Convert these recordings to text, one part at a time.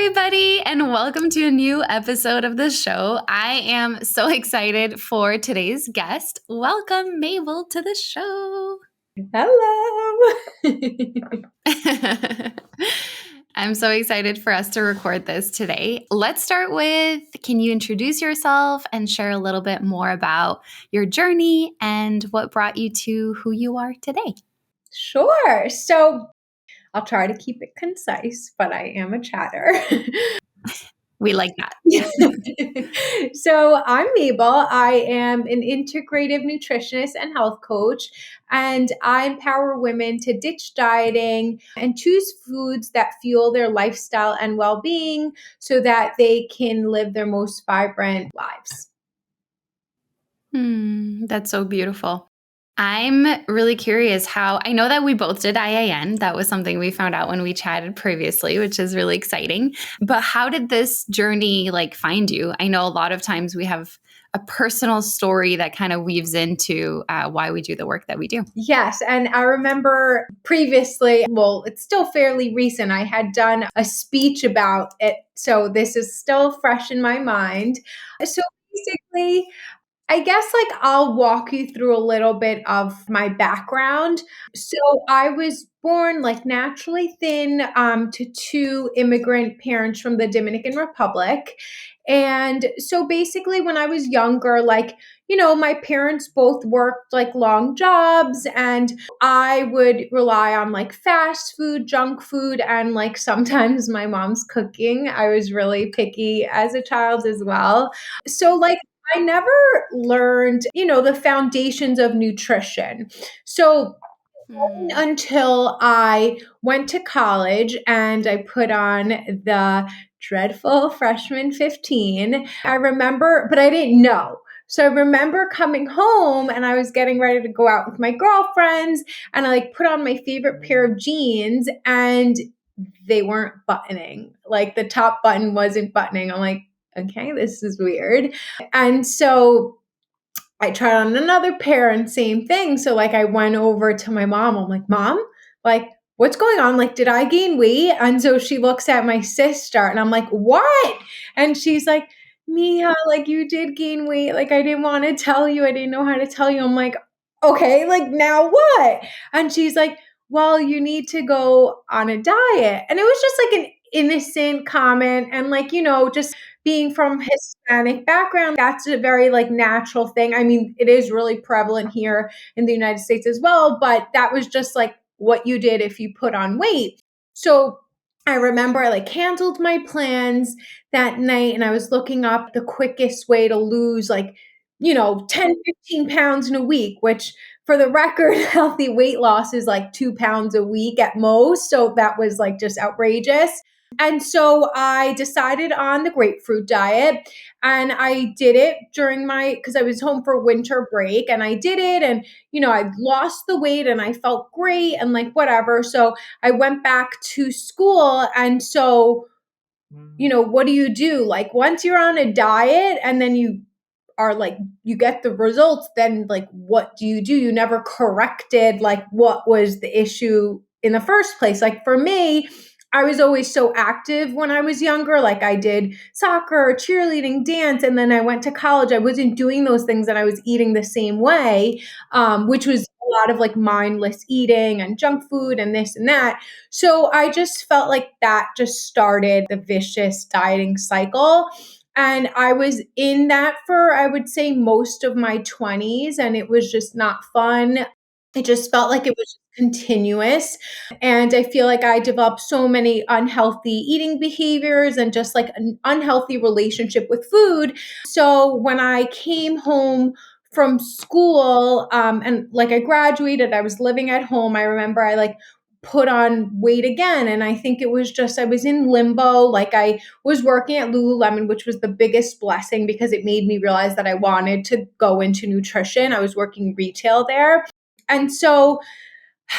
everybody, and welcome to a new episode of the show. I am so excited for today's guest. Welcome, Mabel, to the show. Hello. I'm so excited for us to record this today. Let's start with, can you introduce yourself and share a little bit more about your journey and what brought you to who you are today? Sure. So I'll try to keep it concise, but I am a chatter. We like that. So I'm Mabel. I am an integrative nutritionist and health coach, and I empower women to ditch dieting and choose foods that fuel their lifestyle and well-being so that they can live their most vibrant lives. That's so beautiful. I'm really curious how I know that we both did IAN. That was something we found out when we chatted previously, which is really exciting. But how did this journey find you? I know a lot of times we have a personal story that kind of weaves into why we do the work that we do. Yes. And I remember previously, well, it's still fairly recent, I had done a speech about it. So this is still fresh in my mind. So basically, I guess I'll walk you through a little bit of my background. So I was born naturally thin to two immigrant parents from the Dominican Republic. And so basically when I was younger, my parents both worked long jobs, and I would rely on fast food, junk food, and sometimes my mom's cooking. I was really picky as a child as well. So I never learned, the foundations of nutrition. So until I went to college and I put on the dreadful freshman 15, I remember, but I didn't know. So I remember coming home and I was getting ready to go out with my girlfriends, and I put on my favorite pair of jeans and they weren't buttoning. The top button wasn't buttoning. I'm like, okay, this is weird. And so I tried on another pair and same thing. So I went over to my mom. I'm like, Mom, what's going on? Did I gain weight? And so she looks at my sister and I'm like, what? And she's like, Mia, you did gain weight. I didn't want to tell you. I didn't know how to tell you. I'm like, okay, now what? And she's like, well, you need to go on a diet. And it was just an innocent comment. And just being from Hispanic background, that's a very natural thing. I mean, it is really prevalent here in the United States as well, but that was just what you did if you put on weight. So I remember I canceled my plans that night, and I was looking up the quickest way to lose 10, 15 pounds in a week, which for the record, healthy weight loss is 2 pounds a week at most. So that was just outrageous. And so I decided on the grapefruit diet, and I did it because I was home for winter break, and I did it, and, I lost the weight and I felt great and whatever. So I went back to school. And so, what do you do? Once you're on a diet and then you are you get the results, then what do? You never corrected what was the issue in the first place. For me, I was always so active when I was younger. I did soccer, cheerleading, dance, and then I went to college. I wasn't doing those things, and I was eating the same way, which was a lot of mindless eating and junk food and this and that. So I just felt that just started the vicious dieting cycle. And I was in that for, I would say, most of my 20s, and it was just not fun. It just felt like it was continuous. And I feel like I developed so many unhealthy eating behaviors and just an unhealthy relationship with food. So when I came home from school, and I graduated, I was living at home. I remember I put on weight again. And I think it was just, I was in limbo. I was working at Lululemon, which was the biggest blessing because it made me realize that I wanted to go into nutrition. I was working retail there. And so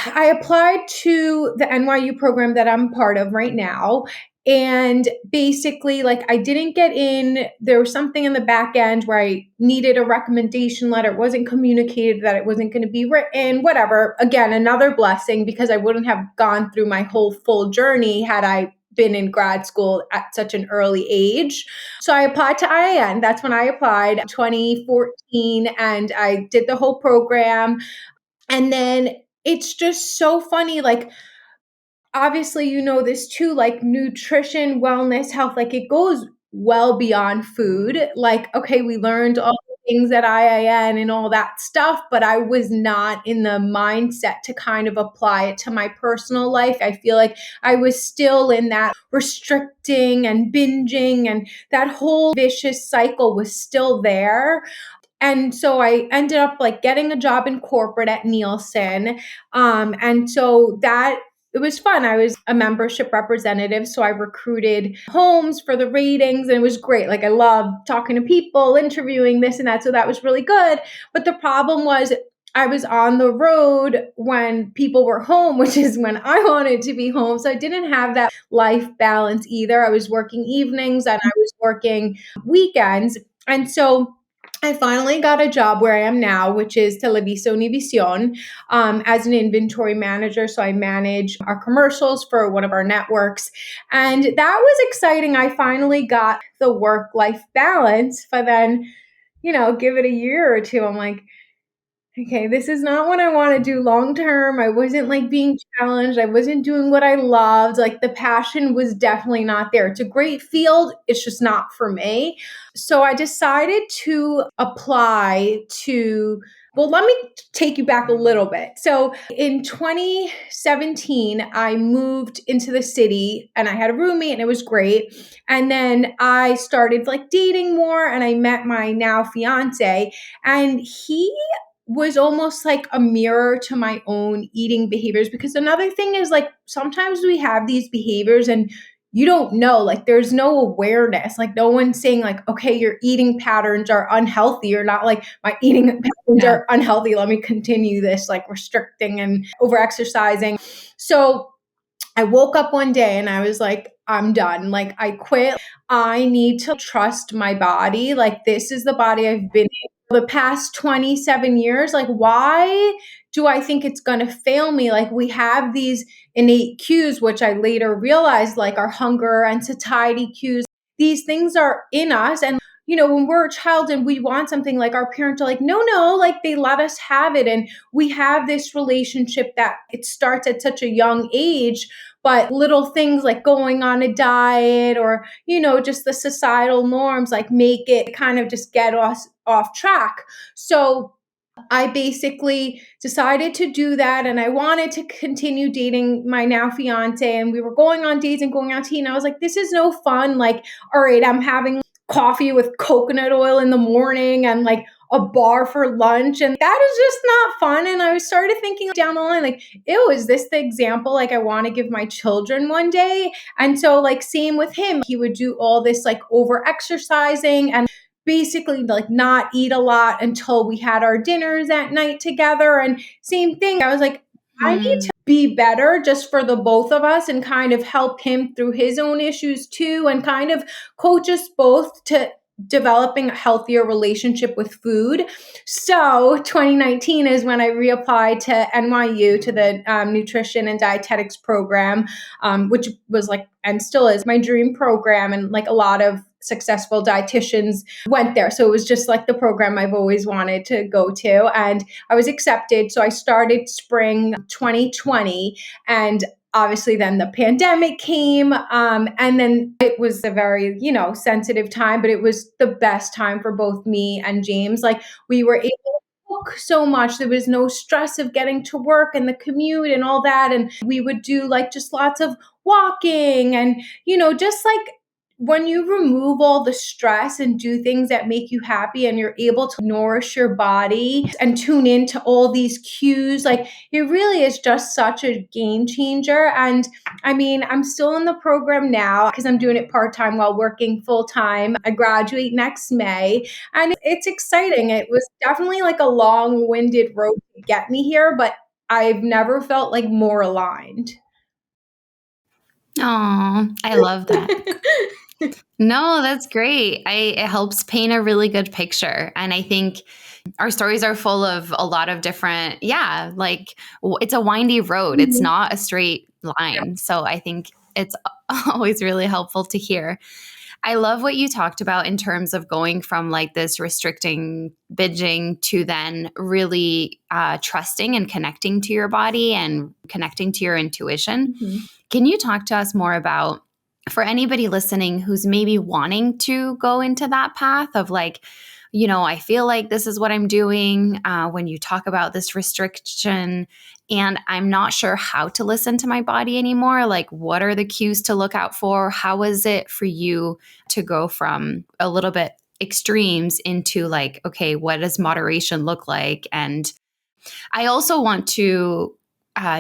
I applied to the NYU program that I'm part of right now. And basically, I didn't get in. There was something in the back end where I needed a recommendation letter. It wasn't communicated that it wasn't going to be written, whatever. Again, another blessing because I wouldn't have gone through my whole full journey had I been in grad school at such an early age. So I applied to IIN. That's when I applied, 2014, and I did the whole program. And then it's just so funny. Like, obviously, you know this too, like nutrition, wellness, health, like it goes well beyond food. Like, okay, we learned all the things at IIN and all that stuff, but I was not in the mindset to kind of apply it to my personal life. I feel like I was still in that restricting and binging, and that whole vicious cycle was still there. And so I ended up like getting a job in corporate at Nielsen. And so that it was fun. I was a membership representative. So I recruited homes for the ratings, and it was great. Like, I loved talking to people, interviewing this and that. So that was really good. But the problem was, I was on the road when people were home, which is when I wanted to be home. So I didn't have that life balance either. I was working evenings and I was working weekends. And so I finally got a job where I am now, which is Televisa Univision, as an inventory manager. So I manage our commercials for one of our networks. And that was exciting. I finally got the work-life balance, but then, give it a year or two. I'm like, okay, this is not what I want to do long term. I wasn't like being challenged. I wasn't doing what I loved. Like, the passion was definitely not there. It's a great field. It's just not for me. So I decided to apply to, well, let me take you back a little bit. So in 2017, I moved into the city and I had a roommate and it was great. And then I started like dating more and I met my now fiance, and he was almost like a mirror to my own eating behaviors. Because another thing is, like, sometimes we have these behaviors and you don't know, like, there's no awareness. Like, no one's saying, like, okay, your eating patterns are unhealthy. You're not like, my eating patterns Yeah. are unhealthy. Let me continue this, like, restricting and over exercising. So I woke up one day and I was like, I'm done. Like, I quit. I need to trust my body. Like, this is the body I've been in for the past 27 years. Like, why do I think it's going to fail me? Like, we have these innate cues, which I later realized, like our hunger and satiety cues. These things are in us. And when we're a child and we want something, like, our parents are like, no, no, like, they let us have it. And we have this relationship that it starts at such a young age, but little things like going on a diet or, just the societal norms, like, make it kind of just get us off track. So I basically decided to do that, and I wanted to continue dating my now fiance, and we were going on dates and going out to eat, and I was like, this is no fun. Like, all right, I'm having coffee with coconut oil in the morning and like a bar for lunch, and that is just not fun. And I started thinking down the line, like, ew, is this the example like I want to give my children one day? And so, like, same with him, he would do all this like over exercising and basically like not eat a lot until we had our dinners at night together. And same thing, I was like, I need to Hmm. be better just for the both of us and kind of help him through his own issues too, and kind of coach us both to developing a healthier relationship with food. So 2019 is when I reapplied to NYU, to the nutrition and dietetics program, which was like, and still is, my dream program. And like, a lot of successful dietitians went there. So it was just like the program I've always wanted to go to. And I was accepted. So I started spring 2020. And obviously then the pandemic came, and then it was a very sensitive time, but it was the best time for both me and James. Like, we were able to cook so much. There was no stress of getting to work and the commute and all that, and we would do like just lots of walking and just like, when you remove all the stress and do things that make you happy, and you're able to nourish your body and tune into all these cues, like, it really is just such a game changer. And I mean, I'm still in the program now because I'm doing it part-time while working full-time. I graduate next May, and it's exciting. It was definitely like a long-winded road to get me here, but I've never felt like more aligned. Oh, I love that. No, that's great. It helps paint a really good picture. And I think, our stories are full of a lot of different, yeah, like it's a windy road. It's Mhm. not a straight line. So I think it's always really helpful to hear. I love what you talked about in terms of going from like this restricting binging to then really trusting and connecting to your body and connecting to your intuition. Mhm. Can you talk to us more about, for anybody listening who's maybe wanting to go into that path of like, I feel like this is what I'm doing when you talk about this restriction, and I'm not sure how to listen to my body anymore. Like, what are the cues to look out for? How was it for you to go from a little bit extremes into like, okay, what does moderation look like? And I also want to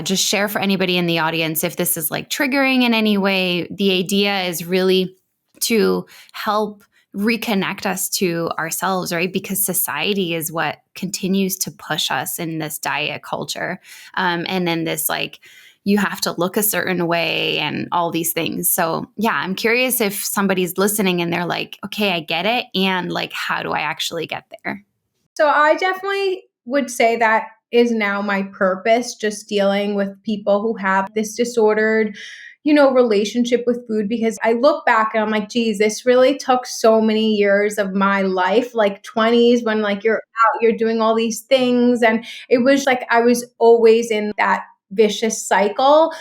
just share for anybody in the audience, if this is like triggering in any way, the idea is really to help reconnect us to ourselves, right? Because society is what continues to push us in this diet culture. And then this like, you have to look a certain way and all these things. So, yeah, I'm curious if somebody's listening and they're like, okay, I get it. And like, how do I actually get there? So I definitely would say that is now my purpose, just dealing with people who have this disordered, relationship with food. Because I look back and I'm like, geez, this really took so many years of my life, like 20s, when like you're out, you're doing all these things. And it was like I was always in that vicious cycle.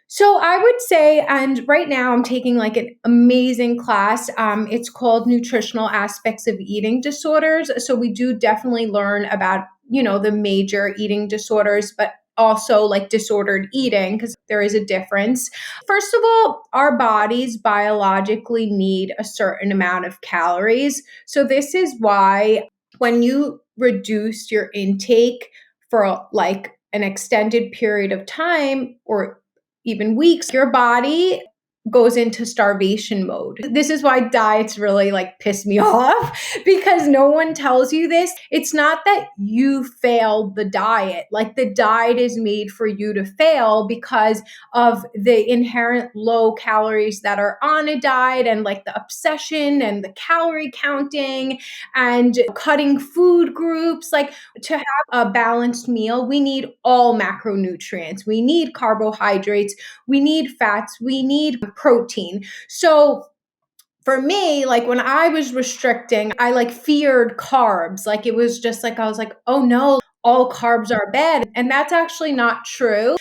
So I would say, and right now I'm taking like an amazing class. It's called Nutritional Aspects of Eating Disorders. So we do definitely learn about, the major eating disorders, but also like disordered eating, because there is a difference. First of all, our bodies biologically need a certain amount of calories. So this is why when you reduce your intake for like an extended period of time or even weeks, your body goes into starvation mode. This is why diets really like piss me off, because no one tells you this. It's not that you failed the diet. Like the diet is made for you to fail because of the inherent low calories that are on a diet, and like the obsession and the calorie counting and cutting food groups. Like to have a balanced meal, we need all macronutrients. We need carbohydrates, we need fats, we need protein. So for me, like when I was restricting, I like feared carbs. Like it was just like, I was like, oh no, all carbs are bad. And that's actually not true.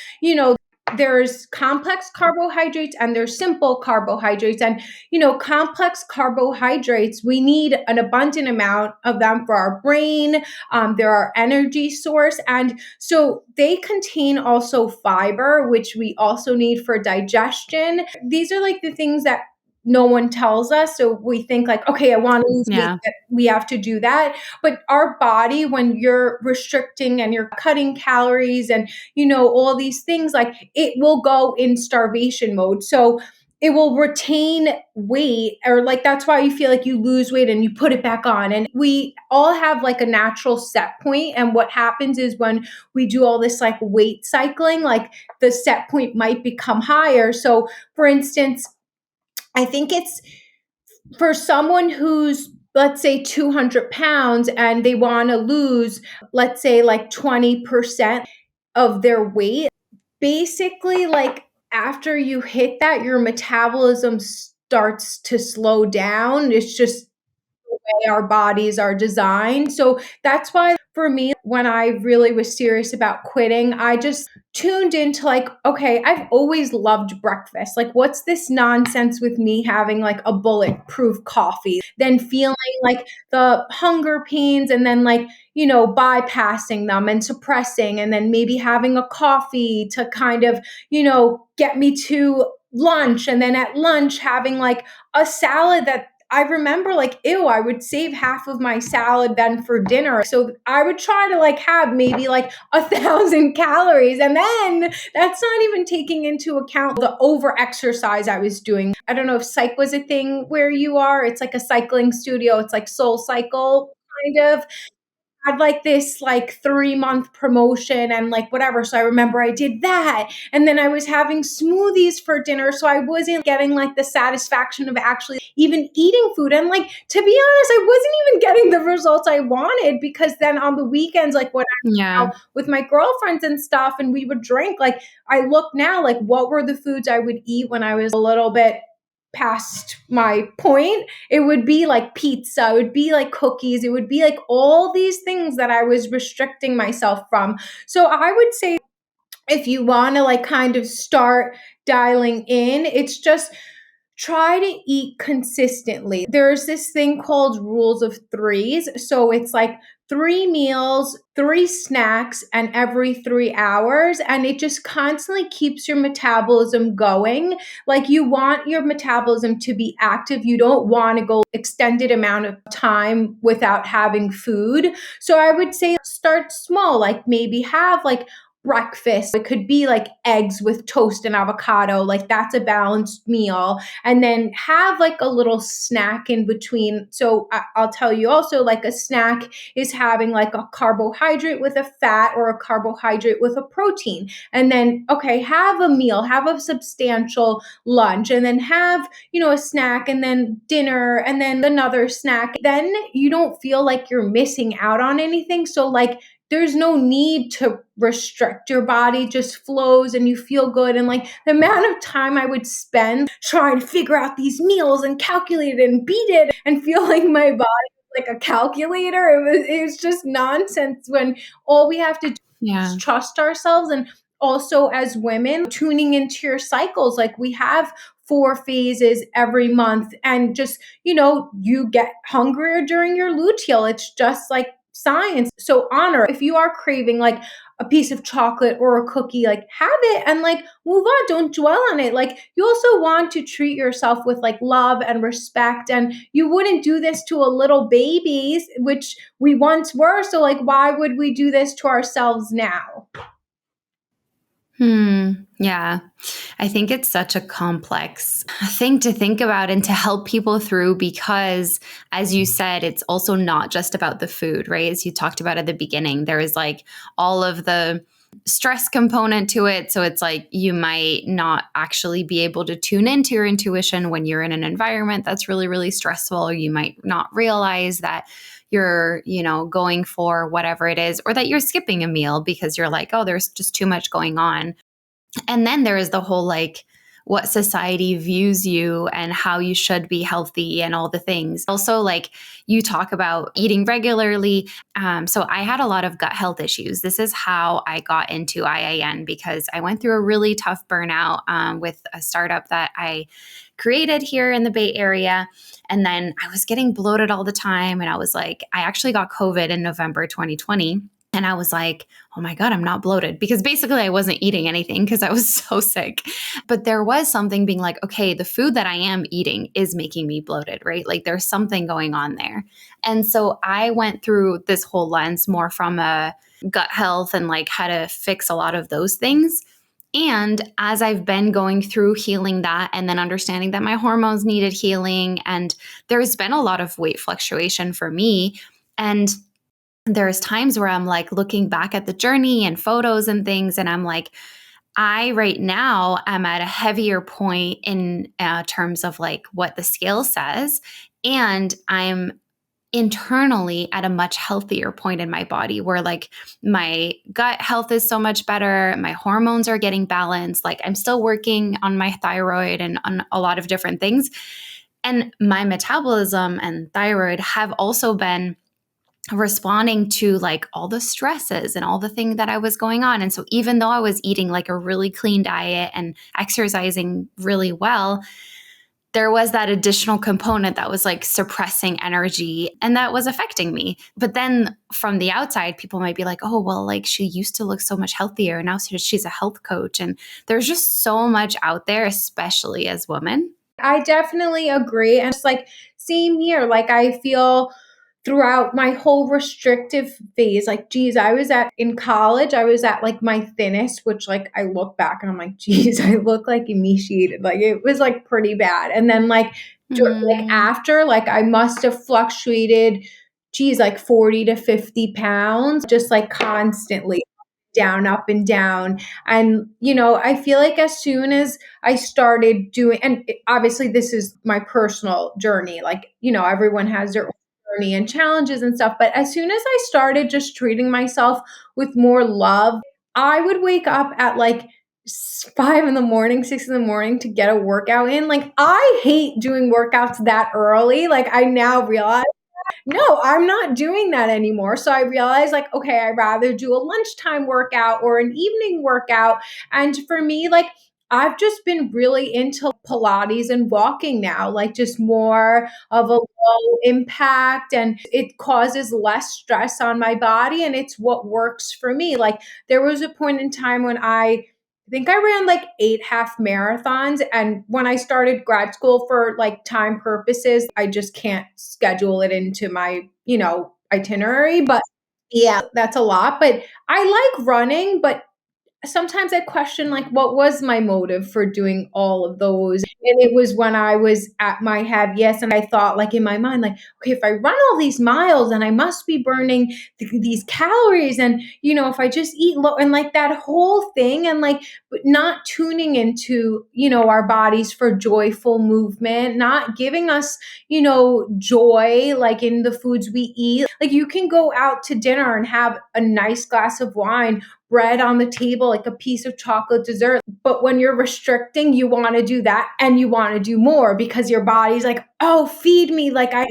There's complex carbohydrates and there's simple carbohydrates. And, complex carbohydrates, we need an abundant amount of them for our brain. They're our energy source. And so they contain also fiber, which we also need for digestion. These are like the things that no one tells us. So we think like, okay, I want to lose weight, Yeah. that we have to do that. But our body, when you're restricting and you're cutting calories and, all these things, like it will go in starvation mode. So it will retain weight, or like that's why you feel like you lose weight and you put it back on. And we all have like a natural set point. And what happens is when we do all this like weight cycling, like the set point might become higher. So for instance, I think it's for someone who's, let's say, 200 pounds and they want to lose, let's say, like 20% of their weight. Basically, like after you hit that, your metabolism starts to slow down. It's just the way our bodies are designed. So that's why for me, when I really was serious about quitting, I just tuned into like, okay, I've always loved breakfast. Like, what's this nonsense with me having like a bulletproof coffee, then feeling like the hunger pains and then like, bypassing them and suppressing, and then maybe having a coffee to kind of, get me to lunch. And then at lunch, having like a salad that I remember like, ew, I would save half of my salad then for dinner. So I would try to like have maybe like 1,000 calories. And then that's not even taking into account the over exercise I was doing. I don't know if psych was a thing where you are. It's like a cycling studio. It's like Soul Cycle kind of. had like this like 3-month promotion and like whatever. So I remember I did that. And then I was having smoothies for dinner. So I wasn't getting like the satisfaction of actually even eating food. And like, to be honest, I wasn't even getting the results I wanted, because then on the weekends, like when Yeah. out with my girlfriends and stuff and we would drink, like I look now, like what were the foods I would eat when I was a little bit past my point? It would be like pizza, it would be like cookies, it would be like all these things that I was restricting myself from. So I would say, if you want to like kind of start dialing in, it's just try to eat consistently. There's this thing called rules of threes. So it's like 3 meals, 3 snacks, and every 3 hours. And it just constantly keeps your metabolism going. Like you want your metabolism to be active. You don't want to go extended amount of time without having food. So I would say start small, like maybe have like breakfast. It could be like eggs with toast and avocado. Like that's a balanced meal. And then have like a little snack in between. So I'll tell you also, like a snack is having like a carbohydrate with a fat or a carbohydrate with a protein. And then, okay, have a meal, have a substantial lunch, and then have, a snack and then dinner and then another snack. Then you don't feel like you're missing out on anything. So, like, there's no need to restrict. Your body just flows and you feel good. And like the amount of time I would spend trying to figure out these meals and calculate it and beat it and feel like my body was like a calculator, it was just nonsense, when all we have to do is Yeah. trust ourselves. And also, as women, tuning into your cycles, like we have 4 phases every month, and just, you get hungrier during your luteal. It's just like science. So honor, if you are craving like a piece of chocolate or a cookie, like have it and like move on. Don't dwell on it. Like you also want to treat yourself with like love and respect. And you wouldn't do this to a little babies, which we once were. So like, why would we do this to ourselves now? Yeah. I think it's such a complex thing to think about and to help people through because, as you said, it's also not just about the food, right? As you talked about at the beginning, there is like all of the stress component to it. So it's like you might not actually be able to tune into your intuition when you're in an environment that's really, really stressful, or you might not realize that you're, going for whatever it is, or that you're skipping a meal because you're like, oh, there's just too much going on. And then there is the whole like what society views you and how you should be healthy and all the things. Also, like you talk about eating regularly. So I had a lot of gut health issues. This is how I got into IIN because I went through a really tough burnout with a startup that I created here in the Bay Area. And then I was getting bloated all the time. And I was like, I actually got COVID in November 2020. And I was like, oh my God, I'm not bloated, because basically I wasn't eating anything because I was so sick. But there was something being like, okay, the food that I am eating is making me bloated, right? Like there's something going on there. And so I went through this whole lens more from a gut health and like how to fix a lot of those things. And as I've been going through healing that and then understanding that my hormones needed healing, and there's been a lot of weight fluctuation for me. And there's times where I'm like looking back at the journey and photos and things, and I'm like, I right now am at a heavier point in terms of like what the scale says. And I'm internally at a much healthier point in my body where like my gut health is so much better. My hormones are getting balanced. Like I'm still working on my thyroid and on a lot of different things. And my metabolism and thyroid have also been responding to like all the stresses and all the thing that I was going on. And so even though I was eating like a really clean diet and exercising really well, there was that additional component that was like suppressing energy and that was affecting me. But then from the outside, people might be like, oh, well, like she used to look so much healthier. Now she's a health coach. And there's just so much out there, especially as women. I definitely agree. And it's like, same here. Like, I feel throughout my whole restrictive phase, like, geez, in college, I was at like my thinnest, which like I look back and I'm like, geez, I look like emaciated. Like, it was like pretty bad. And then like, like Mm, after, like, I must have fluctuated geez, like 40 to 50 pounds, just like constantly down, up and down. And, I feel like as soon as I started doing, and obviously this is my personal journey, like, everyone has their own journey and challenges and stuff. But as soon as I started just treating myself with more love, I would wake up at like 5 in the morning, 6 in the morning to get a workout in. Like, I hate doing workouts that early. Like, I now realize no, I'm not doing that anymore. So I realized, like, okay, I'd rather do a lunchtime workout or an evening workout. And for me, like, I've just been really into Pilates and walking now, like just more of a low impact, and it causes less stress on my body, and it's what works for me. Like, there was a point in time when I think I ran like 8 half marathons. And when I started grad school for like time purposes, I just can't schedule it into my, itinerary. But yeah, that's a lot. But I like running, but sometimes I question, like, what was my motive for doing all of those? And it was when I was at my heaviest, and I thought, like, in my mind, like, okay, if I run all these miles, and I must be burning these calories, and if I just eat low, and like that whole thing, and like, but not tuning into our bodies for joyful movement, not giving us joy, like in the foods we eat. Like, you can go out to dinner and have a nice glass of wine, bread on the table, like a piece of chocolate dessert. But when you're restricting, you want to do that and you want to do more because your body's like, oh, feed me. Like, I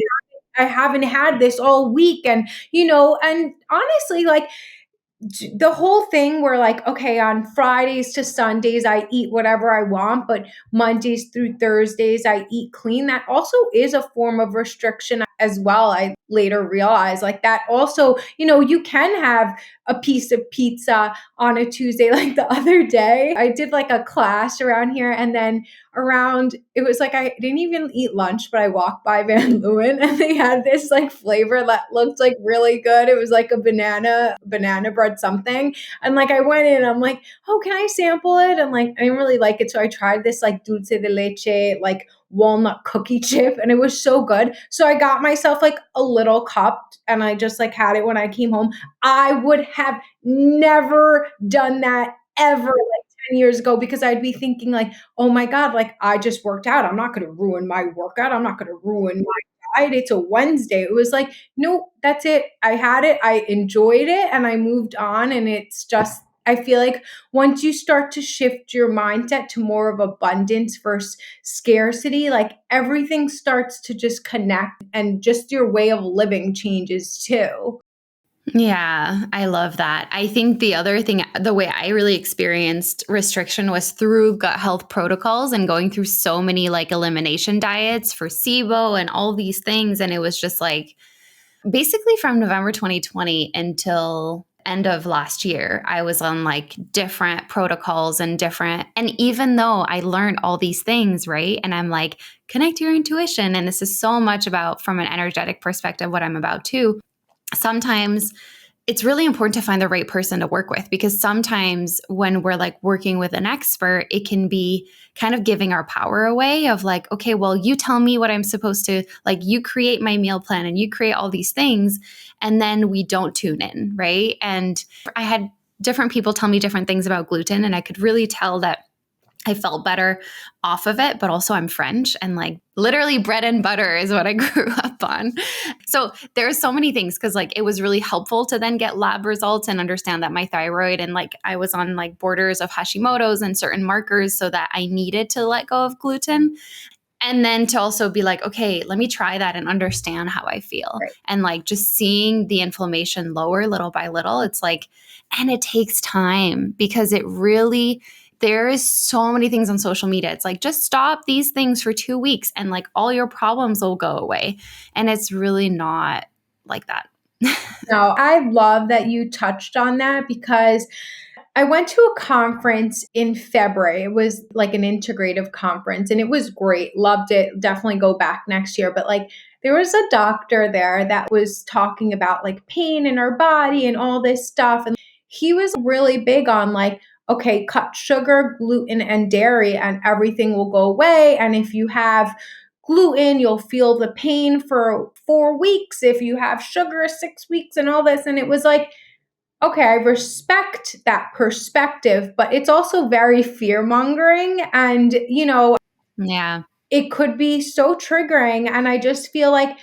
haven't had this all week. And, and honestly, like, the whole thing where, like, okay, on Fridays to Sundays I eat whatever I want, but Mondays through Thursdays I eat clean, that also is a form of restriction as well. I later realized, like, that also, you can have a piece of pizza on a Tuesday. Like, the other day I did like a class around here, and then around, it was like I didn't even eat lunch, but I walked by Van Leeuwen, and they had this like flavor that looked like really good. It was like a banana bread something. And like, I went in, I'm like, oh, can I sample it? And like, I didn't really like it. So I tried this like dulce de leche, like walnut cookie chip, and it was so good. So I got myself like a little cup, and I just like had it when I came home. I would have never done that ever, like 10 years ago, because I'd be thinking like, oh my God, like, I just worked out. I'm not going to ruin my workout. I'm not going to ruin my diet. It's a Wednesday. It was like, no, that's it. I had it. I enjoyed it, and I moved on. And it's just, I feel like once you start to shift your mindset to more of abundance versus scarcity, like, everything starts to just connect, and just your way of living changes too. Yeah, I love that. I think the other thing, the way I really experienced restriction was through gut health protocols and going through so many like elimination diets for SIBO and all these things. And it was just like basically from November 2020 until end of last year, I was on like different protocols and even though I learned all these things, right? And I'm like, connect to your intuition. And this is so much about from an energetic perspective, what I'm about too. Sometimes it's really important to find the right person to work with because sometimes when we're like working with an expert, it can be kind of giving our power away of like, okay, well, you tell me what I'm supposed to, like, you create my meal plan and you create all these things, and then we don't tune in, right? And I had different people tell me different things about gluten, and I could really tell that I felt better off of it, but also I'm French and like literally bread and butter is what I grew up on. So there's so many things because like it was really helpful to then get lab results and understand that my thyroid and like I was on like borders of Hashimoto's and certain markers so that I needed to let go of gluten. And then to also be like, okay, let me try that and understand how I feel. Right. And like just seeing the inflammation lower little by little, it's like, and it takes time because it really, there is so many things on social media. It's like, just stop these things for 2 weeks and like all your problems will go away. And it's really not like that. No, I love that you touched on that because I went to a conference in February. It was like an integrative conference, and it was great. Loved it. Definitely go back next year. But like, there was a doctor there that was talking about like pain in our body and all this stuff. And he was really big on like, okay, cut sugar, gluten, and dairy, and everything will go away. And if you have gluten, you'll feel the pain for 4 weeks. If you have sugar, 6 weeks, and all this. And it was like, okay, I respect that perspective, but it's also very fear mongering. And, Yeah. it could be so triggering. And I just feel like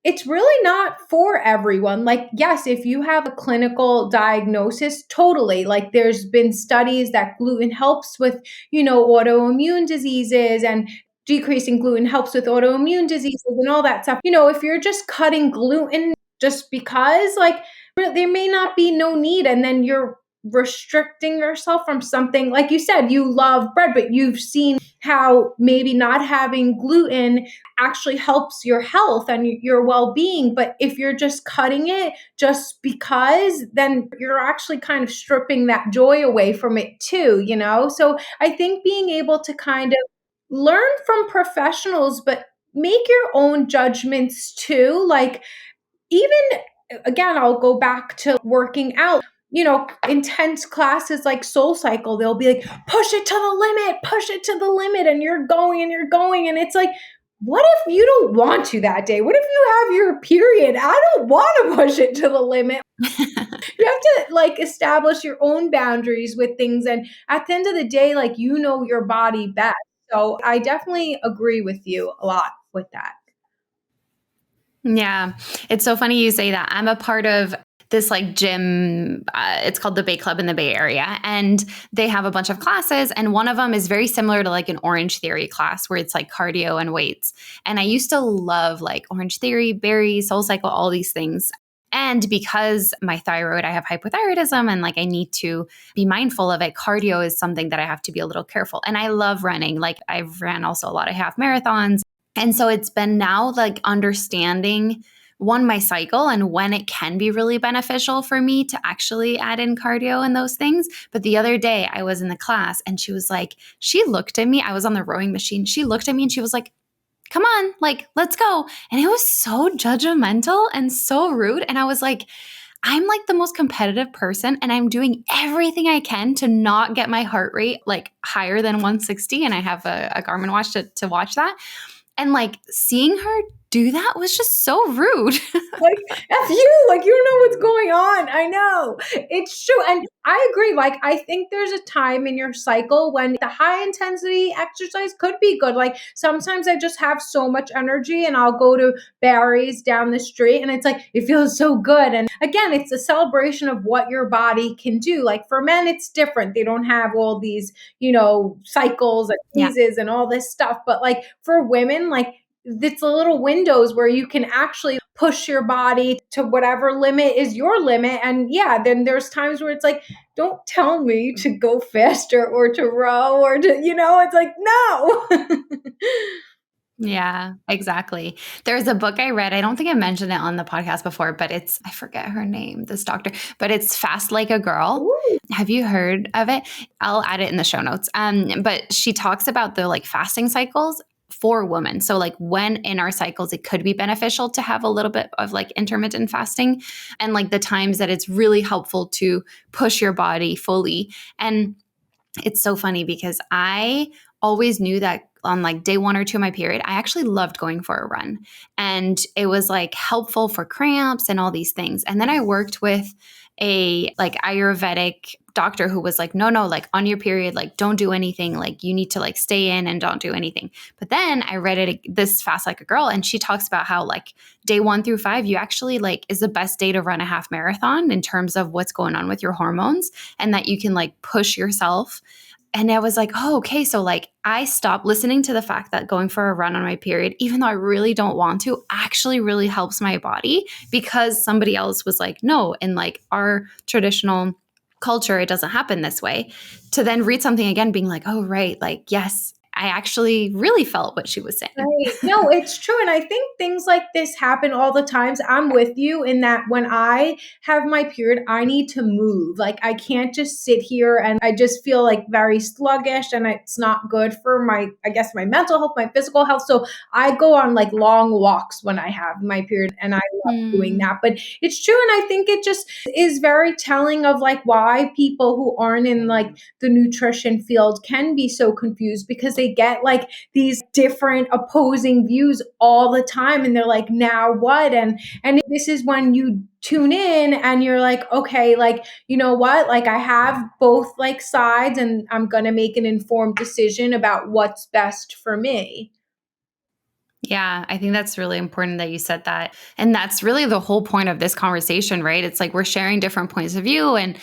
it's really not for everyone. Like, yes, if you have a clinical diagnosis, totally. Like, there's been studies that gluten helps with, autoimmune diseases, and decreasing gluten helps with autoimmune diseases and all that stuff. If you're just cutting gluten just because, like, there may not be no need. And then you're restricting yourself from something. Like you said, you love bread, but you've seen how maybe not having gluten actually helps your health and your well-being. But if you're just cutting it just because, then you're actually kind of stripping that joy away from it too. So I think being able to kind of learn from professionals, but make your own judgments too. Like, even again, I'll go back to working out. Intense classes like Soul Cycle, they'll be like, push it to the limit, push it to the limit. And you're going and you're going. And it's like, what if you don't want to that day? What if you have your period? I don't want to push it to the limit. You have to like establish your own boundaries with things. And at the end of the day, like, your body best. So I definitely agree with you a lot with that. Yeah. It's so funny you say that. I'm a part of this like gym. It's called the Bay Club in the Bay Area. And they have a bunch of classes. And one of them is very similar to like an Orange Theory class where it's like cardio and weights. And I used to love like Orange Theory, Barry, Soul Cycle, all these things. And because my thyroid, I have hypothyroidism and like I need to be mindful of it. Cardio is something that I have to be a little careful. And I love running. Like I've ran also a lot of half marathons. And so it's been now like understanding my cycle and when it can be really beneficial for me to actually add in cardio and those things. But the other day I was in the class and she looked at me. I was on the rowing machine. She looked at me and she was like, come on, like, let's go. And it was so judgmental and so rude. And I was like, I'm like the most competitive person and I'm doing everything I can to not get my heart rate like higher than 160. And I have a Garmin watch to watch that. And like seeing her do that was just so rude. Like, F you, like, you don't know what's going on. I know. It's true. And I agree. Like, I think there's a time in your cycle when the high intensity exercise could be good. Like, sometimes I just have so much energy and I'll go to Barry's down the street and it's like, it feels so good. And again, it's a celebration of what your body can do. Like, for men, it's different. They don't have all these, cycles and Yeah. phases and all this stuff. But like for women, like, it's the little windows where you can actually push your body to whatever limit is your limit. And yeah, then there's times where it's like, don't tell me to go faster or to row or to, it's like, no. Yeah, exactly. There's a book I read. I don't think I mentioned it on the podcast before, but I forget her name, this doctor, but it's Fast Like a Girl. Ooh. Have you heard of it? I'll add it in the show notes. But she talks about the like fasting cycles for women. So like when in our cycles, it could be beneficial to have a little bit of like intermittent fasting and like the times that it's really helpful to push your body fully. And it's so funny because I always knew that on like day 1 or 2 of my period, I actually loved going for a run. And it was like helpful for cramps and all these things. And then I worked with a like Ayurvedic doctor who was like, no, like on your period, like don't do anything. Like you need to like stay in and don't do anything. But then I read this Fast Like a Girl, and she talks about how like day 1 through 5, you actually like is the best day to run a half marathon in terms of what's going on with your hormones and that you can like push yourself. And I was like, oh, okay. So like I stopped listening to the fact that going for a run on my period, even though I really don't want to, actually really helps my body because somebody else was like, no, in like our traditional culture, it doesn't happen this way. To then read something again, being like, oh, right. Like, yes, I actually really felt what she was saying. Right. No, it's true. And I think things like this happen all the times. I'm with you in that when I have my period, I need to move. Like I can't just sit here and I just feel like very sluggish and it's not good for I guess my mental health, my physical health. So I go on like long walks when I have my period and I love doing that. But it's true. And I think it just is very telling of like why people who aren't in like the nutrition field can be so confused because they they get like these different opposing views all the time, and they're like, now what? And this is when you tune in and you're like, okay, like, you know what, like I have both like sides, and I'm going to make an informed decision about what's best for me. Yeah, I think that's really important that you said that. And that's really the whole point of this conversation, right? It's like we're sharing different points of view and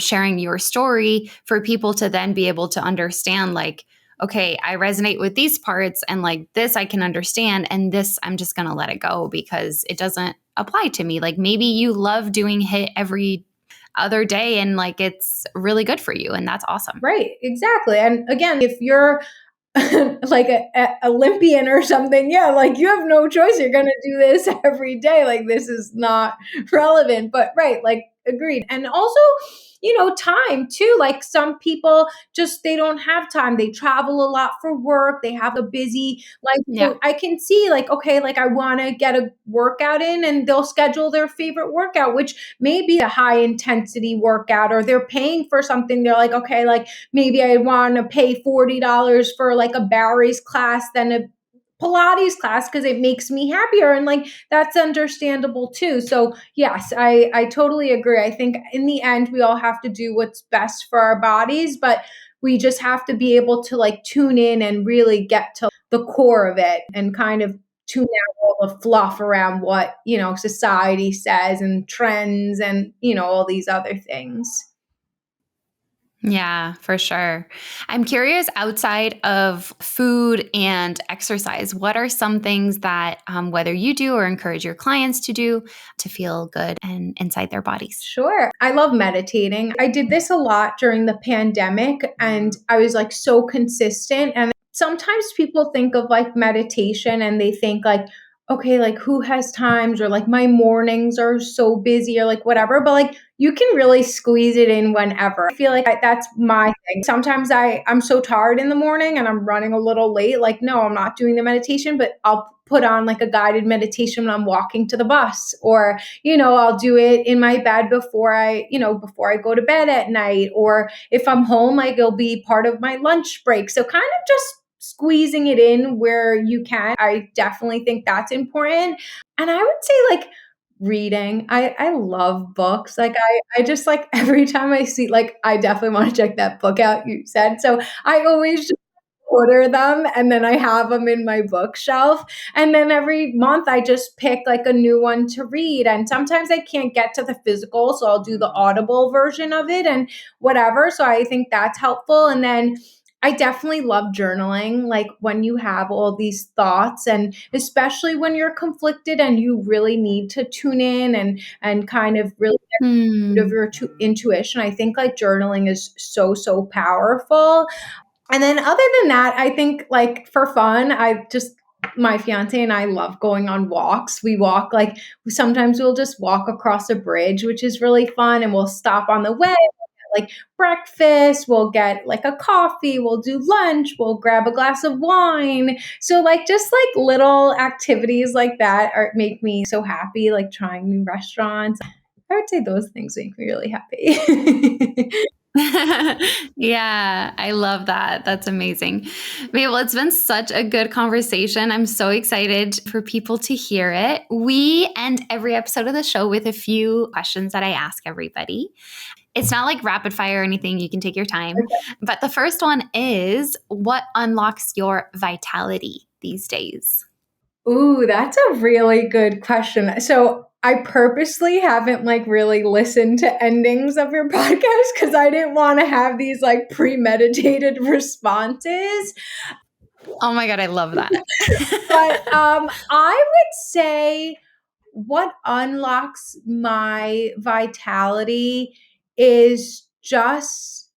sharing your story for people to then be able to understand, like, okay, I resonate with these parts and like this I can understand. And this I'm just going to let it go because it doesn't apply to me. Like maybe you love doing HIIT every other day and like it's really good for you. And that's awesome. Right, exactly. And again, if you're like a Olympian or something, yeah, like you have no choice. You're going to do this every day. Like this is not relevant. But right, like agreed. And also, you know, time too. Like some people just they don't have time. They travel a lot for work. They have a busy life. Yeah. So I can see like, okay, like I want to get a workout in, and they'll schedule their favorite workout, which may be a high intensity workout, or they're paying for something. They're like, okay, like maybe I want to pay $40 for like a Barry's class than a Pilates class because it makes me happier. And like that's understandable too. So yes, I totally agree. I think in the end we all have to do what's best for our bodies, but we just have to be able to like tune in and really get to the core of it and kind of tune out all the fluff around what, you know, society says and trends and, you know, all these other things. Yeah, for sure. I'm curious outside of food and exercise, what are some things that, whether you do or encourage your clients to do to feel good and inside their bodies? Sure. I love meditating. I did this a lot during the pandemic, and I was like so consistent. And sometimes people think of like meditation and they think like, okay, like who has times, or like my mornings are so busy, or like whatever. But like you can really squeeze it in whenever. I feel like that's my thing. Sometimes I'm so tired in the morning and I'm running a little late. Like, no, I'm not doing the meditation, but I'll put on like a guided meditation when I'm walking to the bus, or you know, I'll do it in my bed before I, you know, before I go to bed at night. Or if I'm home, like it'll be part of my lunch break. So kind of just squeezing it in where you can. I definitely think that's important. And I would say like reading. I love books. Like I just like every time I see like I definitely want to check that book out you said. So I always order them, and then I have them in my bookshelf. And then every month I just pick like a new one to read. And sometimes I can't get to the physical, so I'll do the audible version of it and whatever. So I think that's helpful. And then I definitely love journaling, like when you have all these thoughts, and especially when you're conflicted and you really need to tune in and kind of really get rid of Hmm. your intuition. I think like journaling is so powerful. And then other than that, I think like for fun, I just my fiance and I love going on walks. We walk like sometimes we'll just walk across a bridge, which is really fun, and we'll stop on the way, we'll get, like breakfast, we'll get like a coffee, we'll do lunch, we'll grab a glass of wine. So like just like little activities like that are make me so happy, like trying new restaurants. I would say those things make me really happy. Yeah, I love that. That's amazing. Mabel, it's been such a good conversation. I'm so excited for people to hear it. We end every episode of the show with a few questions that I ask everybody. It's not like rapid fire or anything. You can take your time. But the first one is, what unlocks your vitality these days? Ooh, that's a really good question. So I purposely haven't like really listened to endings of your podcast because I didn't want to have these like premeditated responses. Oh my God, I love that. But I would say what unlocks my vitality is just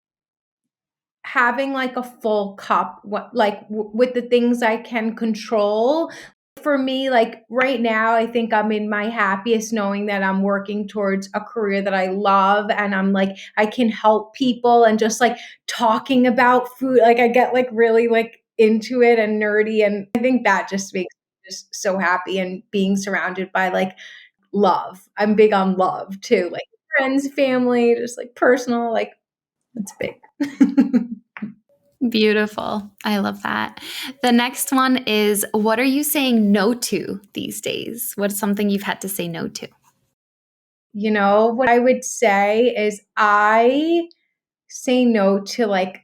having like a full cup, what like with the things I can control. For me, like right now, I think I'm in my happiest knowing that I'm working towards a career that I love, and I'm like I can help people, and just like talking about food, like I get like really like into it and nerdy, and I think that just makes me just so happy, and being surrounded by like love. I'm big on love too, like friends, family, just like personal, like it's big. Beautiful. I love that. The next one is, what are you saying no to these days? What's something you've had to say no to? What I would say is I say no to like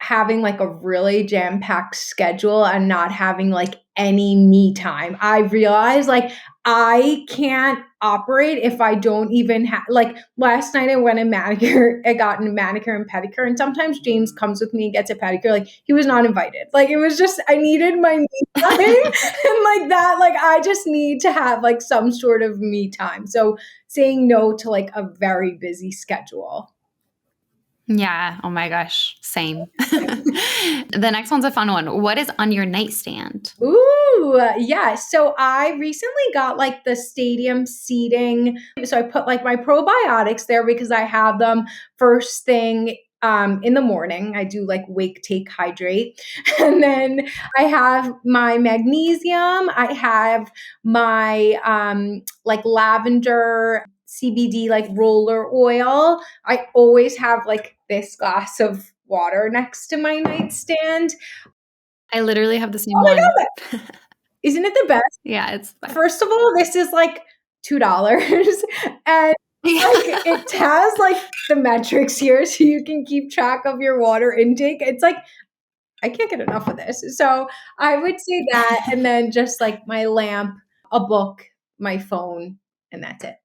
having like a really jam-packed schedule and not having like any me time. I realize like I can't operate if I don't even have like last night I got a manicure and pedicure, and sometimes James comes with me and gets a pedicure. Like he was not invited. Like it was just I needed my me time and like that, like I just need to have like some sort of me time. So saying no to like a very busy schedule. Yeah. Oh my gosh. Same. The next one's a fun one. What is on your nightstand? Ooh, yeah. So I recently got like the stadium seating. So I put like my probiotics there because I have them first thing in the morning. I do like wake, take, hydrate. And then I have my magnesium. I have my like lavender CBD like roller oil. I always have like this glass of water next to my nightstand. I literally have the same Oh my one. God, isn't it the best? Yeah, it's fun. First of all, this is like $2 and like it has like the metrics here so you can keep track of your water intake. It's like I can't get enough of this. So I would say that, and then just like my lamp, a book, my phone, and that's it.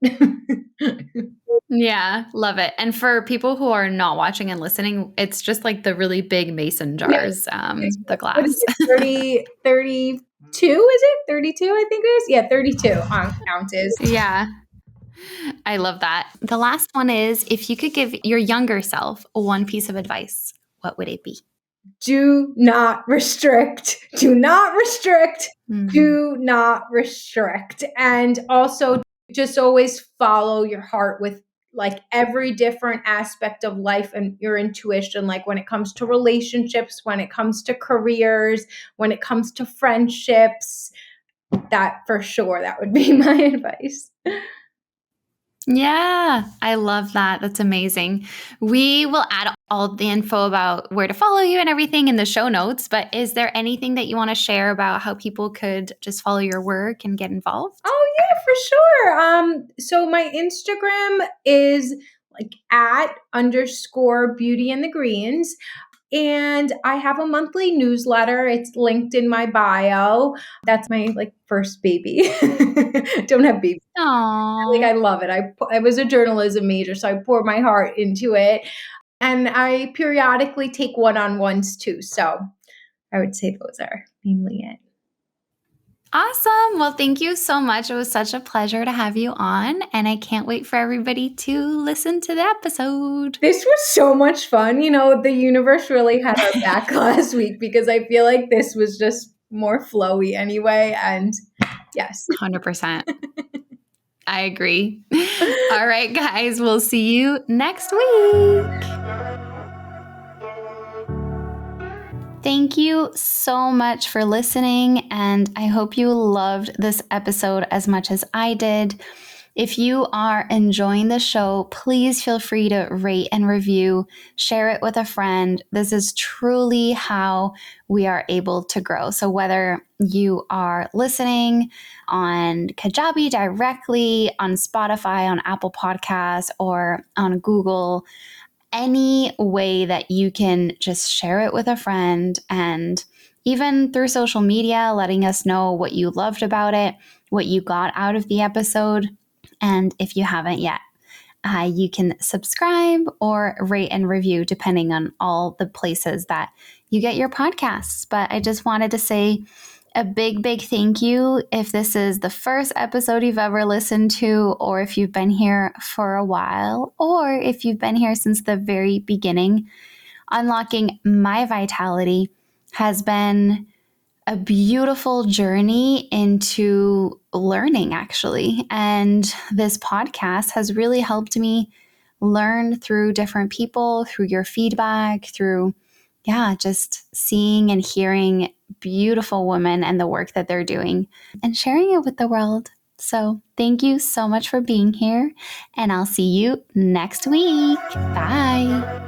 Yeah, love it. And for people who are not watching and listening, it's just like the really big mason Yeah. jars, the What is glass. it? 32, is it? 32, I think it is. Yeah, 32 ounces. Yeah, I love that. The last one is, if you could give your younger self one piece of advice, what would it be? Do not restrict. Do not restrict. Mhm. Do not restrict. And also just always follow your heart with like every different aspect of life and your intuition, like when it comes to relationships, when it comes to careers, when it comes to friendships. That for sure, that would be my advice. Yeah, I love that. That's amazing. We will add all the info about where to follow you and everything in the show notes. But is there anything that you want to share about how people could just follow your work and get involved? Oh yeah, for sure. So my Instagram is like at underscore beauty in the greens. And I have a monthly newsletter. It's linked in my bio. That's my like first baby. Don't have babies. Like Aww. I love it. I was a journalism major, so I pour my heart into it. And I periodically take one-on-ones too. So I would say those are mainly it. Awesome. Well, thank you so much. It was such a pleasure to have you on, and I can't wait for everybody to listen to the episode. This was so much fun. The universe really had our back last week because I feel like this was just more flowy anyway. And yes. 100%. I agree. All right, guys, we'll see you next week. Thank you so much for listening, and I hope you loved this episode as much as I did. If you are enjoying the show, please feel free to rate and review, share it with a friend. This is truly how we are able to grow. So whether you are listening on Kajabi directly, on Spotify, on Apple Podcasts, or on Google, any way that you can just share it with a friend, and even through social media, letting us know what you loved about it, what you got out of the episode. And if you haven't yet, you can subscribe or rate and review depending on all the places that you get your podcasts. But I just wanted to say a big, big thank you if this is the first episode you've ever listened to, or if you've been here for a while, or if you've been here since the very beginning. Unlocking My Vitality has been a beautiful journey into learning, actually. And this podcast has really helped me learn through different people, through your feedback, through, just seeing and hearing beautiful women and the work that they're doing and sharing it with the world. So thank you so much for being here, and I'll see you next week. Bye.